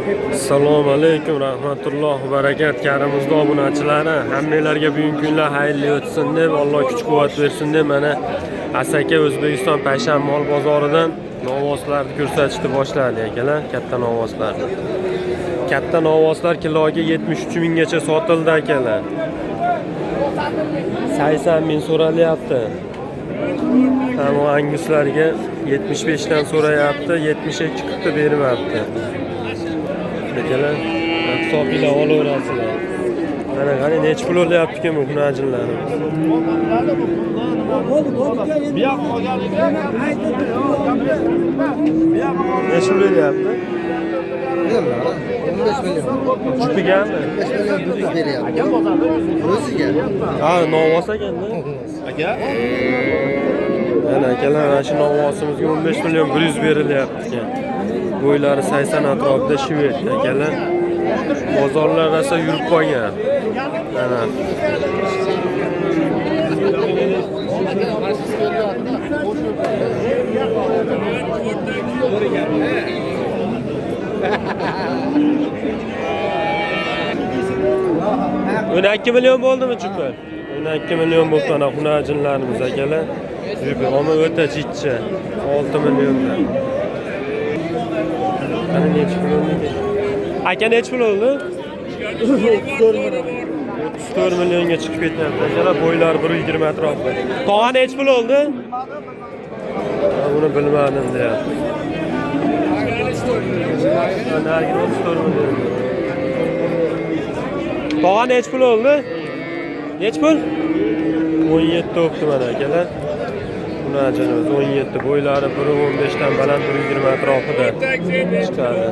Assalomu alaykum, rahmatulloh va barakat. Karimizda obunachilari, hammalarga bugungi kunlar xayrli o'tsin deb, Alloh kuch-quvvat bersin deb, mana Asaka O'zbekiston Payshan mol bozoridan novvoslarni ko'rsatishni boshladi akalar, katta novvoslar. Katta novvoslar kiloga 73 minggacha sotildi akalar. 80 ming so'ralyapti. Hamma anguslarga 75 dan so'rayapti, 70 ga chiqibdi bermayapti. Akalar, hisobila olaverasizlar. Mana qani necha pul olyapti ekan bu hunajinlar. Necha pul beryapti? 15 milyon. Chiqdiganmi? 15 milyon buzib beryapti. O'ziga. Ha, novvos ekanda. Aka? Mana akalar, mana shu novvosimizga 15 milyon 100 berilyapti ekan. Bo'ylari 80 atrofida shvet akalar. Bozorlar rosa yurib qolgan. Mana. Buna 2 milyon bo'ldimi chunki? Buna 2 milyon bo'ldi ana hunajinlarimiz akalar. Ama o'ta chichcha 6 milliondan. Qani necha pul oldi? Aka necha pul oldi? 34 millionga chiqib ketyapti. Akalar bo'ylari 120 atrofida. Tog'a necha pul oldi? Buni bilmadim deyapti. Narigi 34 million. Tog'a necha pul oldi? Necha pul? 17 o'pdi mana akalar. Hunajinimiz 17, bo'ylari 1.15 dan baland 1.20 atrofida chiqadi.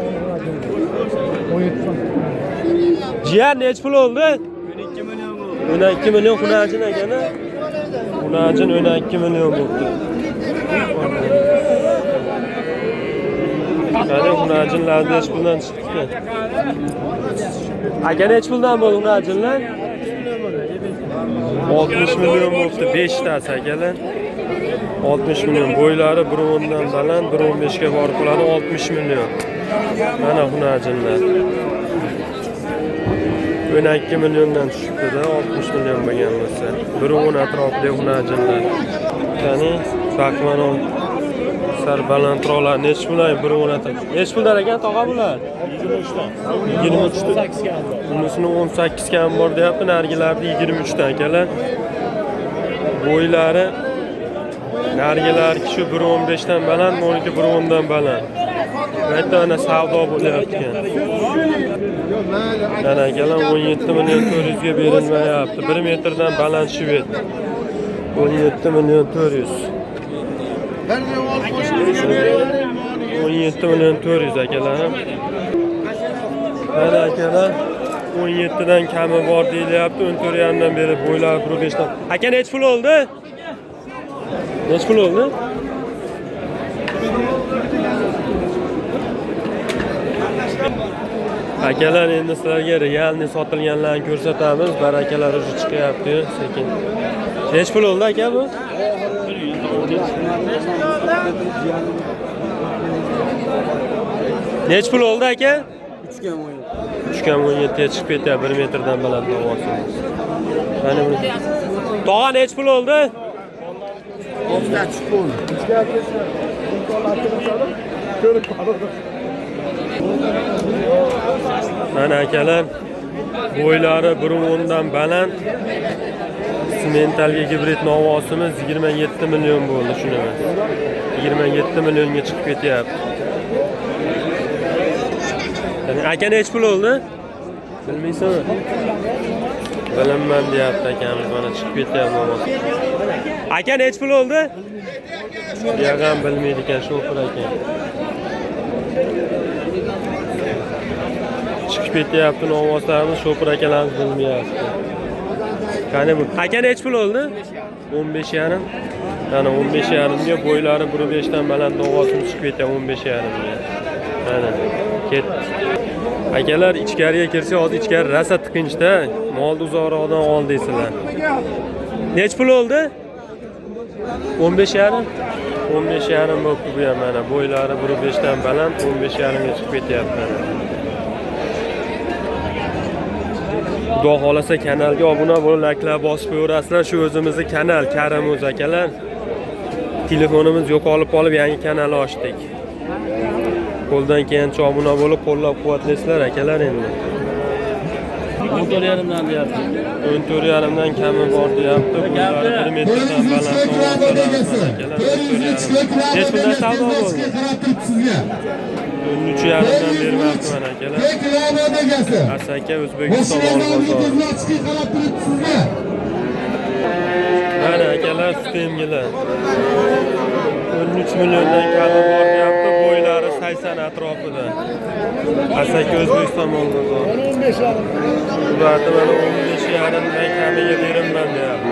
Jiyan necha pul oldi? 12 milyon oldu. 12 milyon hunajin ekana. Hunajin 12 milyon bo'ldi. Qani hunajinlar necha puldan chiqdi? Aka necha puldan bo'ldi hunajinlar? 60 milyon bo'ldi 5 tasi akalar. 60 milyon, bo'ylari 1.10 dan baland 1.15 ga borib qoladi 60 milyon. Mana hunajinlar. 12 milyondan tushibdi-da 60 milyon bo'lgan bo'lsa. 1.10 atrofida hunajinlar. Qani Bakmanov sar balandroqlar necha puldan 1.10 atrofida. Necha puldan ekan tog'a bular? 23 dan. 18 ga bor. Bunisini 18 ga bor deyapti, narigilarni 23 dan akalar. Bo'ylari narigilar kishi 1.15 dan baland, buniki 1.10 dan baland. Qayta ana savdo bo'lyapti ekan. Mana akalar 17 million 400 ga berilmayapti. 1 metrdan baland shvet. 17 million 400. 17 million 400 akalar. Mana akalar 17 dan kami bor deyilyapti. 14 dan beri bo'ylari 1.5 dan. Aka necha pul oldi? Necha pul oldi? Akalar, endi sizlarga realni sotilganlarni ko'rsatamiz. Barakalar o'sha chiqyapti sekin. Necha pul oldi aka bu? Necha pul oldi aka? 3.17 ga chiqib ketyapti 1 metrdan baland novvosimiz. Mana bu. Tog'a necha pul oldi? Mana akalar, bo'ylari 1.10 dan baland simentalga gibrid novvosimiz 27 million bo'ldi shuni. 27 millionga chiqib ketyapti. Ya'ni aka necha pul oldi? Bilmaysanmi? Bilaman deyapti akamiz, mana chiqib ketyapti novvos. Aka necha pul oldi? Yag'am bilmaydi ekan, shofir ekan. Chiqib ketyapti novvoslarimiz, shofir akalarimiz bilmayapti. Qani bu? Aka necha pul oldi? 15.5. Mana 15.5 ga bo'ylari 1.5 dan baland novvosimiz chiqib ketyapti 15.5 ga. Mana ket. Akalar, ichkariga kirsa, hozir ichkari rosa tiqinchda, molni uzoqroqdan ol deysizlar. Necha pul oldi? 15.5. 15.5 bo'libdi bu ham mana. Bo'ylari 1.5 dan baland 15.5 ga chiqib ketyapti. Xudo xolasa kanalga obuna bo'lib, layklar bosib qo'yasizlar. Shu o'zimizni kanal Karimuz akalar. Telefonimiz yo'qolib qolib, yangi kanal ochdik. Qo'ldan kelgancha obuna bo'lib, qo'llab-quvvatlaysizlar akalar endi. 14,5 dan deyapti. 14,5 dan kami bor deyapti. Bunlar 1 metrdan baland tovoqchalar akalar. 14,5. Hech bunday savdo bo'ldi. 13,5 dan bermoqman akalar. Asaka O'zbekiston bozori. Mana akalar sutemgilar. 13 milliondan kami bor deyapti. Bo'ylari 80 atrofida. Asaka O'zbekiston bozori. Ularni mana 15,5 dan kamiga berimman deyapti.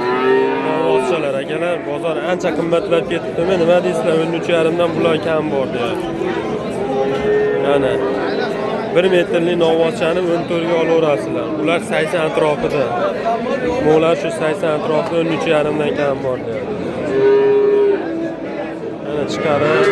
Novvoschalar akalar, bozor ancha qimmatlab ketibdimi? Nima deysizlar? 13,5 dan bular kam bor deyapti. Mana 1 metrli novvochani 14 ga olaverasizlar. Ular 80 atrofida. Mo'lar shu 80 atrofida 13,5 dan kam bor deyapti. Mana chiqarib